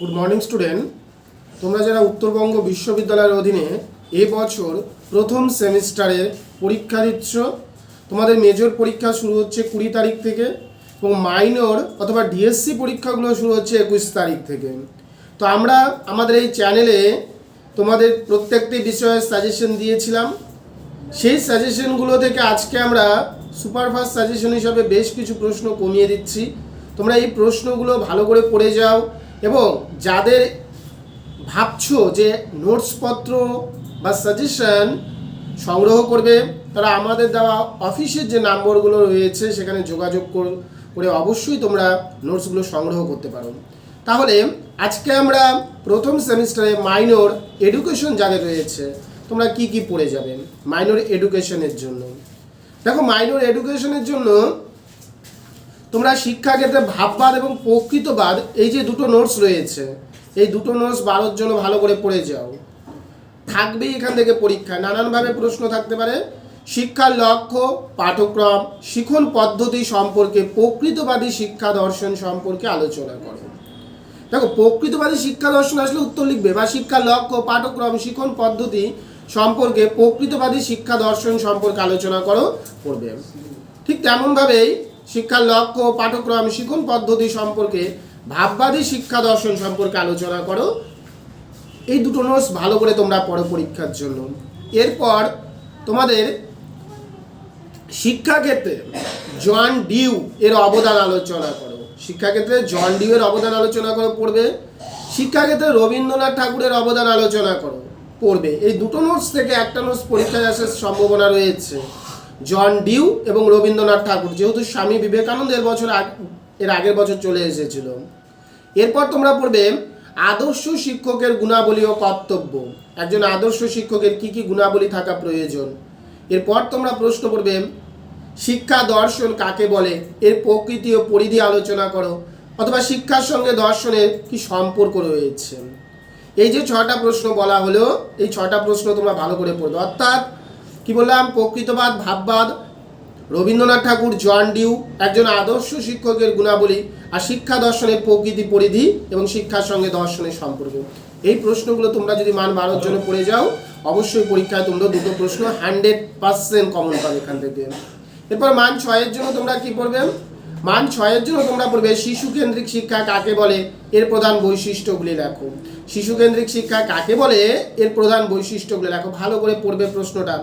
Good morning student. তোমরা যারা উত্তরবঙ্গ বিশ্ববিদ্যালয়ের অধীনে এবছর প্রথম সেমিস্টারে পরীক্ষা দিচ্ছ, তোমাদের মেজর পরীক্ষা শুরু হচ্ছে 20 তারিখ থেকে এবং মাইনর অথবা ডিএসসি পরীক্ষাগুলো শুরু হচ্ছে 21 তারিখ থেকে। তো আমরা আমাদের এই চ্যানেলে তোমাদের প্রত্যেকটি বিষয়ে সাজেশন দিয়েছিলাম। সেই সাজেশনগুলো থেকে আজকে আমরা সুপারফাস্ট সাজেশন হিসাবে বেশ কিছু প্রশ্ন কমিয়ে দিচ্ছি। তোমরা এই প্রশ্নগুলো ভালো করে পড়ে যাও এবং যাদের ভাবছো যে নোটসপত্র বা সাজেশন সংগ্রহ করবে, তারা আমাদের দেওয়া অফিসের যে নম্বরগুলো রয়েছে সেখানে যোগাযোগ করে অবশ্যই তোমরা নোটসগুলো সংগ্রহ করতে পারো। তাহলে আজকে আমরা প্রথম সেমিস্টারে মাইনর এডুকেশন যাদের রয়েছে, তোমরা কি কি পড়ে যাবে মাইনর এডুকেশনের জন্য। দেখো, মাইনর এডুকেশনের জন্য তোমরা শিক্ষাক্ষেত্রে ভাববাদ এবং প্রকৃতবাদ এই যে দুটো নোটস রয়েছে, এই দুটো নোটস 12 জন্য ভালো করে পড়ে যাও। থাকবেই এখান থেকে পরীক্ষায় নানানভাবে প্রশ্ন থাকতে পারে। শিক্ষার লক্ষ্য, পাঠ্যক্রম, শিখন পদ্ধতি সম্পর্কে প্রকৃতবাদী শিক্ষা দর্শন সম্পর্কে আলোচনা করো। দেখো, প্রকৃতবাদী শিক্ষা দর্শন আসলে উত্তর লিখবে, বা শিক্ষার লক্ষ্য, পাঠ্যক্রম, শিখন পদ্ধতি সম্পর্কে প্রকৃতবাদী শিক্ষা দর্শন সম্পর্কে আলোচনা করো পড়বে। ঠিক তেমনভাবেই শিক্ষার লক্ষ্য, পাঠ্যক্রম, শিখন পদ্ধতি সম্পর্কে ভাববাদী শিক্ষা দর্শন সম্পর্কে আলোচনা করো। এই দুটো নোটস ভালো করে তোমরা পড়ো পরীক্ষার জন্য। এরপর তোমাদের শিক্ষাক্ষেত্রে জন ডিউ এর অবদান আলোচনা করো। শিক্ষাক্ষেত্রে জন ডিউ এর অবদান আলোচনা করো পড়বে। শিক্ষাক্ষেত্রে রবীন্দ্রনাথ ঠাকুরের অবদান আলোচনা করো পড়বে। এই দুটো নোটস থেকে একটা নোটস পরীক্ষায় আসার সম্ভাবনা রয়েছে, জন ডিউ এবং রবীন্দ্রনাথ ঠাকুর, যেহেতু স্বামী বিবেকানন্দ এর আগের বছর চলে এসেছিল। এরপর তোমরা পড়বে আদর্শ শিক্ষকের গুণাবলী ও কর্তব্য। একজন আদর্শ শিক্ষকের কি কি গুণাবলী থাকা প্রয়োজন। এরপর তোমরা প্রশ্ন পড়বে শিক্ষা দর্শন কাকে বলে, এর প্রকৃতি ও পরিধি আলোচনা করো, অথবা শিক্ষার সঙ্গে দর্শনের কি সম্পর্ক রয়েছে। এই যে 6টা প্রশ্ন বলা হলো, এই 6টা প্রশ্ন তোমরা ভালো করে পড়বে। অর্থাৎ কি বললাম, প্রকৃতবাদ, ভাববাদ, রবীন্দ্রনাথ ঠাকুর, জন ডিউ, একজন আদর্শ শিক্ষকের গুণাবলী, আর শিক্ষা দর্শনের প্রকৃতি, পরিধি এবং শিক্ষার সঙ্গে দর্শনের সম্পর্ক। এই প্রশ্নগুলো তোমরা যদি মান 12 জন্য পড়ে যাও, অবশ্যই পরীক্ষায় তোমরা দুটো প্রশ্ন 100% কমন পাবে এখান থেকে। এরপর মান 6 জন্য তোমরা কি পড়বে, মান 6 জন্য তোমরা পড়বে শিশু কেন্দ্রিক শিক্ষা কাকে বলে, এর প্রধান বৈশিষ্ট্যগুলি লেখো। শিশু কেন্দ্রিক শিক্ষা কাকে বলে, এর প্রধান বৈশিষ্ট্যগুলি লেখো। ভালো করে পড়বে প্রশ্নটা।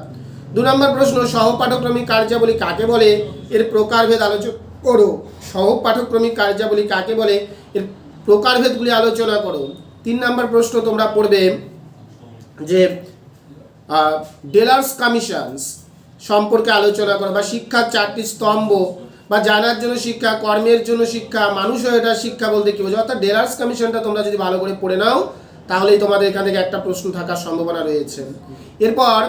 2 নম্বর প্রশ্ন সহপাঠক্রমিক কার্যাবলী কাকে বলে, এর প্রকারভেদ আলোচনা করো। সহপাঠক্রমিক কার্যাবলী কাকে বলে, এর প্রকারভেদগুলি আলোচনা করো। 3 নম্বর প্রশ্ন তোমরা পড়বে যে ডেলার্স কমিশনস সম্পর্কে আলোচনা করো, বা শিক্ষার 4টি স্তম্ভ, বা জানার জন্য শিক্ষা, কর্মের জন্য শিক্ষা, মানুষ হয়ে ওঠা শিক্ষা বলতে কি বোঝো। অর্থাৎ ডেলার্স কমিশনটা তোমরা যদি ভালো করে পড়ে নাও, তাহলেই তোমাদের এখান থেকে একটা প্রশ্ন থাকার সম্ভাবনা রয়েছে। এরপর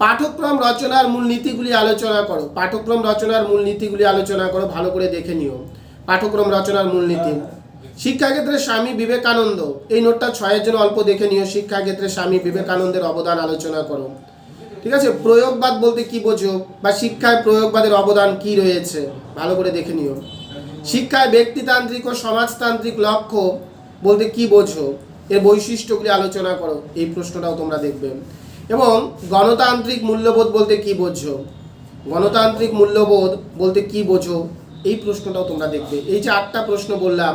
পাঠ্যক্রম রচনার মূলনীতিগুলি আলোচনা করো। পাঠ্যক্রম রচনার মূলনীতিগুলি আলোচনা করো, ভালো করে দেখে নিও পাঠ্যক্রম রচনার মূলনীতি। শিক্ষাক্ষেত্রে স্বামী বিবেকানন্দ, এই নোটটা 6 জন্য অল্প দেখে নিও। শিক্ষাক্ষেত্রে স্বামী বিবেকানন্দের অবদান আলোচনা করো। ঠিক আছে, প্রয়োগবাদ বলতে কি বোঝো, বা শিক্ষায় প্রয়োগবাদের অবদান কি রয়েছে, ভালো করে দেখে নিও। শিক্ষায় ব্যক্তিতান্ত্রিক ও সমাজতান্ত্রিক লক্ষ্য বলতে কি বোঝো, এর বৈশিষ্ট্যগুলি আলোচনা করো। এই প্রশ্নটাও তোমরা দেখবে। এবং গণতান্ত্রিক মূল্যবোধ বলতে কি বোঝো, গণতান্ত্রিক মূল্যবোধ বলতে কি বোঝো, এই প্রশ্নটাও তোমরা দেখবে। এই যে 8টা প্রশ্ন বললাম,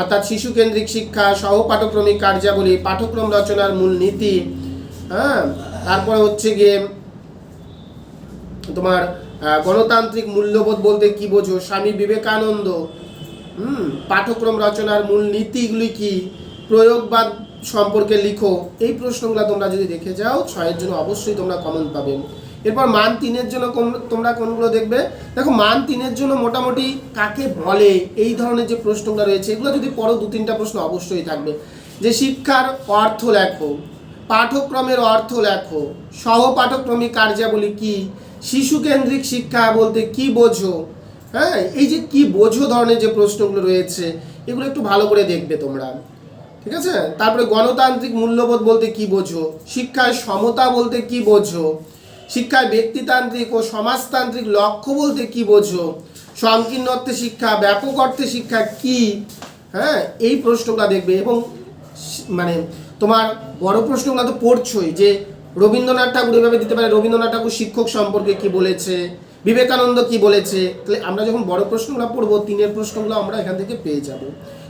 অর্থাৎ শিশু কেন্দ্রিক শিক্ষা, সহপাঠক্রমিক কার্যাবলী, পাঠ্যক্রম রচনার মূল নীতি, হ্যাঁ, তারপরে হচ্ছে গিয়ে তোমার গণতান্ত্রিক মূল্যবোধ বলতে কি বোঝো, স্বামী বিবেকানন্দ, পাঠ্যক্রম রচনার মূল নীতিগুলি কি, প্রয়োগবাদ সম্পর্কে লিখো। এই প্রশ্নগুলো তোমরা যদি দেখে যাও, 6 জন্য অবশ্যই তোমরা কমন পাবে। এরপর মান 3 জন্য তোমরা কোনগুলো দেখবে। দেখো, মান 3 জন্য মোটামুটি কাকে বলে এই ধরনের যে প্রশ্নগুলো রয়েছে, এগুলো যদি পড়ো 2-3টা প্রশ্ন অবশ্যই থাকবে। যে শিক্ষার অর্থ লেখো, পাঠ্যক্রমের অর্থ লেখো, সহপাঠক্রমিক কার্যাবলী কি, শিশু কেন্দ্রিক শিক্ষা বলতে কি বোঝো। হ্যাঁ, এই যে কি বোঝো ধরনের যে প্রশ্নগুলো রয়েছে, এগুলো একটু ভালো করে দেখবে তোমরা। ঠিক আছে, তারপরে গণতান্ত্রিক মূল্যবোধ বলতে কি বোঝো, শিক্ষায় সমতা বলতে কি বোঝো, শিক্ষায় ব্যক্তিতান্ত্রিক ও সমাজতান্ত্রিক লক্ষ্য বলতে কি বোঝো, সংকীর্ণ অর্থে শিক্ষা, ব্যাপক অর্থে শিক্ষা কি, হ্যাঁ, এই প্রশ্নগুলো দেখবে এবং মানে তোমার বড় প্রশ্নগুলো তো পড়ছই, যে রবীন্দ্রনাথ ঠাকুর এভাবে দিতে পারে, রবীন্দ্রনাথ ঠাকুর শিক্ষক সম্পর্কে কি বলেছে, বিবেকানন্দ কি বলেছে। তাহলে আমরা যখন বড় প্রশ্নগুলো পড়বো, 3-এর প্রশ্নগুলো আমরা এখান থেকে পেয়ে যাব।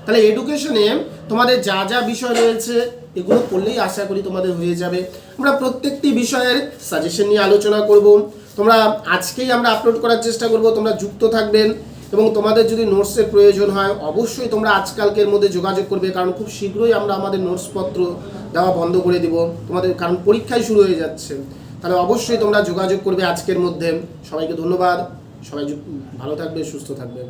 তাহলে এডুকেশনে তোমাদের যা যা বিষয় রয়েছে এগুলো পড়লেই আশা করি তোমাদের হয়ে যাবে। আমরা প্রত্যেকটি বিষয়ের সাজেশন নিয়ে আলোচনা করব। তোমরা আজকেই আমরা আপলোড করার চেষ্টা করব, তোমরা যুক্ত থাকবেন এবং তোমাদের যদি নোটসের প্রয়োজন হয় অবশ্যই তোমরা আজকালকের মধ্যে যোগাযোগ করবে, কারণ খুব শীঘ্রই আমরা আমাদের নোটসপত্র দেওয়া বন্ধ করে দিব তোমাদের, কারণ পরীক্ষায় শুরু হয়ে যাচ্ছে। তাহলে অবশ্যই তোমরা যোগাযোগ করবে আজকের মধ্যে। সবাইকে ধন্যবাদ, সবাই ভালো থাকবে, সুস্থ থাকবে।